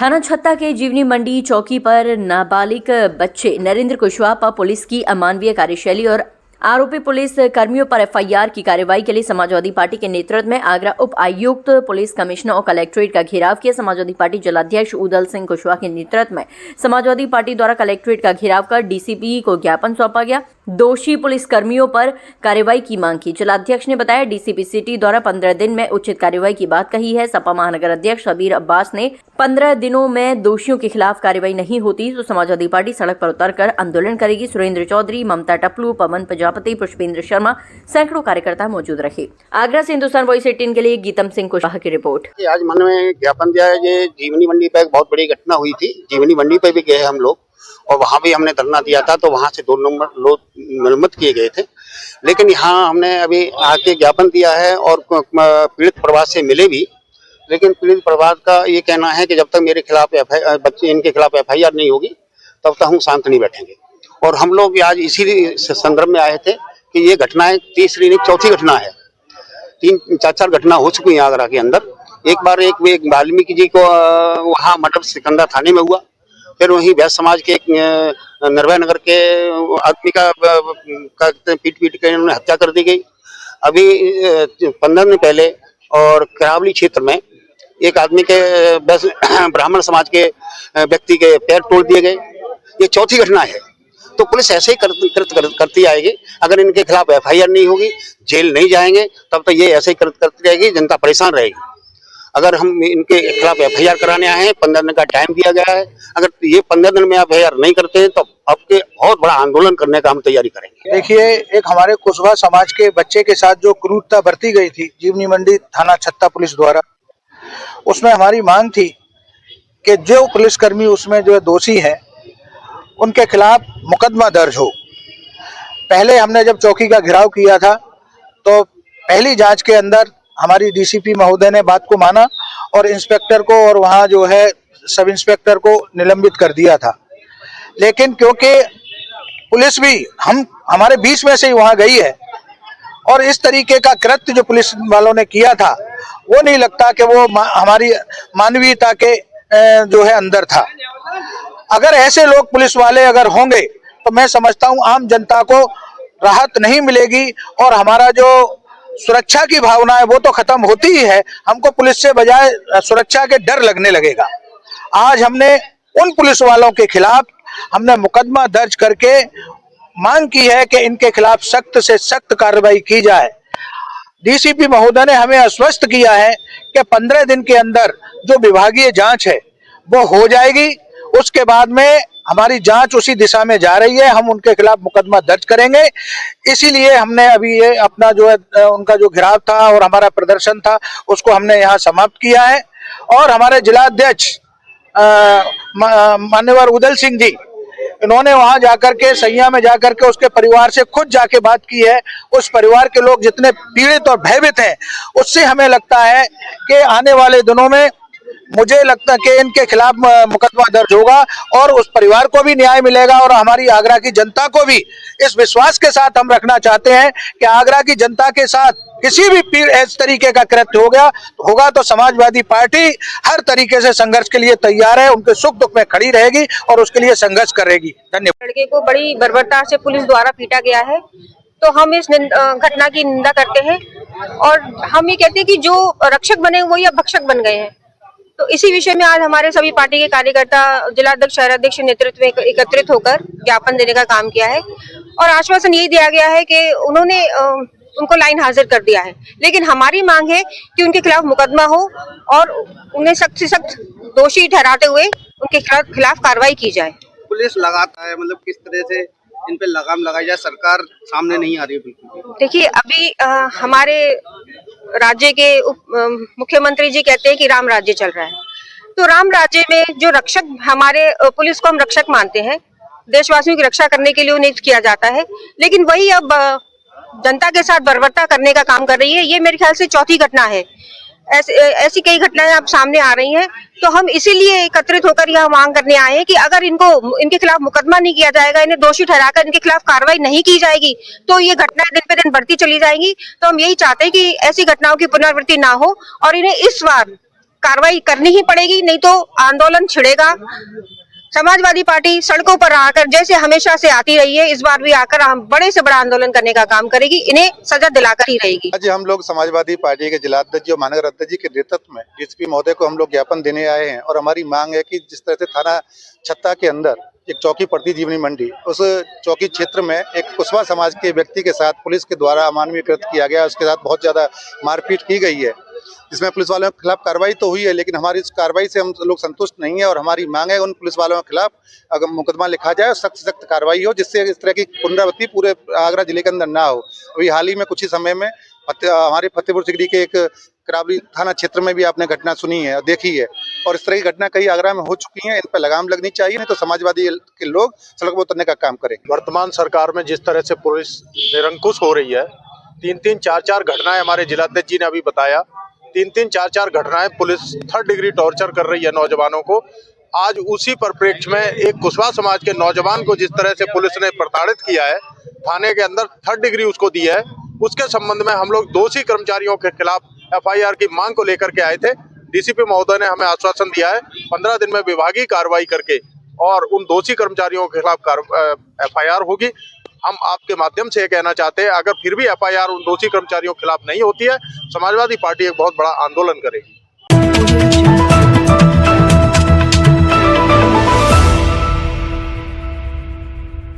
थाना छत्ता के जीवनी मंडी चौकी पर नाबालिग बच्चे नरेंद्र कुशवाहा पर पुलिस की अमानवीय कार्यशैली और आरोपी पुलिस कर्मियों पर एफआईआर की कार्रवाई के लिए समाजवादी पार्टी के नेतृत्व में आगरा उप आयुक्त, पुलिस कमिश्नर और कलेक्ट्रेट का घेराव किया। समाजवादी पार्टी जिलाध्यक्ष उदल सिंह कुशवाहा के नेतृत्व में समाजवादी पार्टी द्वारा कलेक्ट्रेट का घेराव कर डीसीपी को ज्ञापन सौंपा गया। दोषी पुलिस कर्मियों पर कार्रवाई की मांग की। जिलाध्यक्ष ने बताया डीसीपी सिटी द्वारा 15 दिन में उचित कार्रवाई की बात कही है। सपा महानगर अध्यक्ष सबीर अब्बास ने 15 दिनों में दोषियों के खिलाफ कार्रवाई नहीं होती तो समाजवादी पार्टी सड़क पर उतरकर आंदोलन करेगी। सुरेंद्र चौधरी, ममता टपलू, पवन प्रजापति, पुष्पेंद्र शर्मा, सैकड़ों कार्यकर्ता मौजूद रहे। आगरा से हिंदुस्तान वॉइस 18 के लिए गीतम सिंह कुशवाहा की रिपोर्ट। आज मन में ज्ञापन दिया है। ये जीवनी मंडी पे एक बहुत बड़ी घटना हुई थी। जीवनी मंडी पे भी गए हम लोग और वहाँ भी हमने धरना दिया था, तो वहाँ से 2 नंबर लोग निलंबित किए गए थे। लेकिन यहाँ हमने अभी आके ज्ञापन दिया है और पीड़ित परिवार से मिले भी। लेकिन पीड़ित परिवार का ये कहना है कि जब तक मेरे खिलाफ इनके खिलाफ एफआईआर नहीं होगी तब तक हम शांत नहीं बैठेंगे। और हम लोग आज इसी संदर्भ में आए थे कि ये घटनाएं तीसरी नहीं चौथी घटना है। 3-4 घटना हो चुकी है आगरा के अंदर। एक बार एक वाल्मीकि जी को वहाँ मटर सिकंदर थाने में हुआ, फिर वहीं वैश्य समाज के एक निर्भय नगर के आदमी का पीट के उन्होंने हत्या कर दी गई। अभी 15 दिन पहले और करावली क्षेत्र में एक आदमी के ब्राह्मण समाज के व्यक्ति के पैर तोड़ दिए गए। ये चौथी घटना है। तो पुलिस ऐसे ही करती आएगी। अगर इनके खिलाफ एफआईआर नहीं होगी, जेल नहीं जाएंगे, तब तक ये ऐसे ही करती रहेगी, जनता परेशान रहेगी। अगर हम इनके खिलाफ एफआईआर कराने आए हैं, 15 दिन का टाइम दिया गया है। अगर ये 15 दिन में एफआईआर नहीं करते हैं तो आपके बहुत बड़ा आंदोलन करने का हम तैयारी करेंगे। देखिए, एक हमारे कुशवाहा समाज के बच्चे के साथ जो क्रूरता बरती गई थी जीवनी मंडी थाना छत्ता पुलिस द्वारा, उसमें हमारी मांग थी कि जो पुलिसकर्मी उसमें जो दोषी है उनके खिलाफ मुकदमा दर्ज हो। पहले हमने जब चौकी का घेराव किया था तो पहली जांच के अंदर हमारी डीसीपी महोदय ने बात को माना और इंस्पेक्टर को और वहाँ जो है सब इंस्पेक्टर को निलंबित कर दिया था। लेकिन क्योंकि पुलिस भी हमारे बीच में से ही वहाँ गई है और इस तरीके का कृत्य जो पुलिस वालों ने किया था वो नहीं लगता कि वो हमारी मानवीयता के जो है अंदर था। अगर ऐसे लोग पुलिस वाले अगर होंगे तो मैं समझता हूँ आम जनता को राहत नहीं मिलेगी और हमारा जो सुरक्षा की भावना है वो तो खत्म होती ही है। हमको पुलिस से बजाय सुरक्षा के डर लगने लगेगा। आज हमने उन पुलिस वालों के खिलाफ हमने मुकदमा दर्ज करके मांग की है कि इनके खिलाफ सख्त से सख्त कार्रवाई की जाए। डीसीपी महोदय ने हमें आश्वस्त किया है कि 15 दिन के अंदर जो विभागीय जांच है वो हो जाएगी। उसके बाद में हमारी जांच उसी दिशा में जा रही है, हम उनके खिलाफ मुकदमा दर्ज करेंगे। इसीलिए हमने अभी ये अपना जो है उनका जो घेराव था और हमारा प्रदर्शन था उसको हमने यहाँ समाप्त किया है। और हमारे जिलाध्यक्ष मान्यवर उदल सिंह जी, इन्होंने वहां जाकर के सैया में जाकर के उसके परिवार से खुद जाके बात की है। उस परिवार के लोग जितने पीड़ित और भयभीत हैं, उससे हमें लगता है कि आने वाले दिनों में मुझे लगता है कि इनके खिलाफ मुकदमा दर्ज होगा और उस परिवार को भी न्याय मिलेगा। और हमारी आगरा की जनता को भी इस विश्वास के साथ हम रखना चाहते हैं कि आगरा की जनता के साथ किसी भी इस तरीके का कृत्य होगा तो समाजवादी पार्टी हर तरीके से संघर्ष के लिए तैयार है, उनके सुख दुख में खड़ी रहेगी और उसके लिए संघर्ष करेगी। धन्यवाद। लड़के को बड़ी बर्बरता से पुलिस द्वारा पीटा गया है, तो हम इस घटना की निंदा करते हैं और हम ये कहते हैं कि जो रक्षक बने वही अब भक्षक बन गए हैं। तो इसी विषय में आज हमारे सभी पार्टी के कार्यकर्ता जिलाध्यक्ष, शहराध्यक्ष नेतृत्व में एकत्रित होकर ज्ञापन देने का काम किया है और आश्वासन यही दिया गया है कि उन्होंने उनको लाइन हाजिर कर दिया है। लेकिन हमारी मांग है कि उनके खिलाफ मुकदमा हो और उन्हें सख्त से सख्त दोषी ठहराते हुए उनके खिलाफ कार्रवाई की जाए। पुलिस लगाता है, मतलब किस तरह से इन पे लगाम लगाई जाए, सरकार सामने नहीं आ रही है बिल्कुल। देखिए, अभी हमारे राज्य के मुख्यमंत्री जी कहते हैं कि राम राज्य चल रहा है, तो राम राज्य में जो रक्षक, हमारे पुलिस को हम रक्षक मानते हैं, देशवासियों की रक्षा करने के लिए नियुक्त किया जाता है, लेकिन वही अब जनता के साथ बर्बरता करने का काम कर रही है। ये मेरे ख्याल से चौथी घटना है। ऐसी कई घटनाएं अब सामने आ रही हैं, तो हम इसीलिए एकत्रित होकर यह मांग करने आए हैं कि अगर इनके खिलाफ मुकदमा नहीं किया जाएगा, इन्हें दोषी ठहराकर इनके खिलाफ कार्रवाई नहीं की जाएगी, तो ये घटनाएं दिन पे दिन बढ़ती चली जाएंगी। तो हम यही चाहते हैं कि ऐसी घटनाओं की पुनरावृत्ति ना हो और इन्हें इस बार कार्रवाई करनी ही पड़ेगी, नहीं तो आंदोलन छिड़ेगा। समाजवादी पार्टी सड़कों पर आकर जैसे हमेशा से आती रही है, इस बार भी आकर हम बड़े से बड़ा आंदोलन करने का काम करेगी, इन्हें सजा दिलाकर ही रहेगी। आज हम लोग समाजवादी पार्टी के जिलाध्यक्ष और महानगर अध्यक्ष जी के नेतृत्व में डीसीपी महोदय को हम लोग ज्ञापन देने आए हैं और हमारी मांग है कि जिस तरह से थाना छत्ता के अंदर एक चौकी पड़ती जीवनी मंडी, उस चौकी क्षेत्र में एक कुशवाहा समाज के व्यक्ति के साथ पुलिस के द्वारा अमानवीय कृत्य किया गया, उसके साथ बहुत ज्यादा मारपीट की गई है, जिसमें पुलिस वालों के खिलाफ कार्रवाई तो हुई है, लेकिन हमारी इस कार्रवाई से हम लोग संतुष्ट नहीं है और हमारी मांग है उन पुलिस वालों के खिलाफ अगर मुकदमा लिखा जाए और सख्त से सख्त कार्रवाई हो, जिससे इस तरह की पुनरावृत्ति पूरे आगरा जिले के अंदर ना हो। अभी हाल ही में कुछ ही समय में हमारे फतेहपुर सिकरी के एक करावली थाना क्षेत्र में भी आपने घटना सुनी है, देखी है, और इस तरह की घटना कई आगरा में हो चुकी है। इन पर लगाम लगनी चाहिए, नहीं तो समाजवादी के लोग सड़क पर उतरने का काम करें। वर्तमान सरकार में जिस तरह से पुलिस निरंकुश हो रही है, 3-3, 4-4 घटनाएं हमारे जिलाध्यक्ष जी ने अभी बताया, 3-3, 4-4 घटनाएं पुलिस 3rd डिग्री टॉर्चर कर रही है नौजवानों को। आज उसी परिप्रेक्ष्य में एक कुशवाहा समाज के नौजवान को जिस तरह से पुलिस ने प्रताड़ित किया है, थाने के अंदर 3rd डिग्री उसको दी है, उसके संबंध में हम लोग दोषी कर्मचारियों के खिलाफ FIR की मांग को लेकर के आए थे। डीसीपी महोदय ने हमें आश्वासन दिया है 15 दिन में विभागीय कार्रवाई करके और उन दोषी कर्मचारियों के खिलाफ FIR होगी। हम आपके माध्यम से ये कहना चाहते हैं, अगर फिर भी FIR उन दोषी कर्मचारियों के खिलाफ नहीं होती है, समाजवादी पार्टी एक बहुत बड़ा आंदोलन करेगी।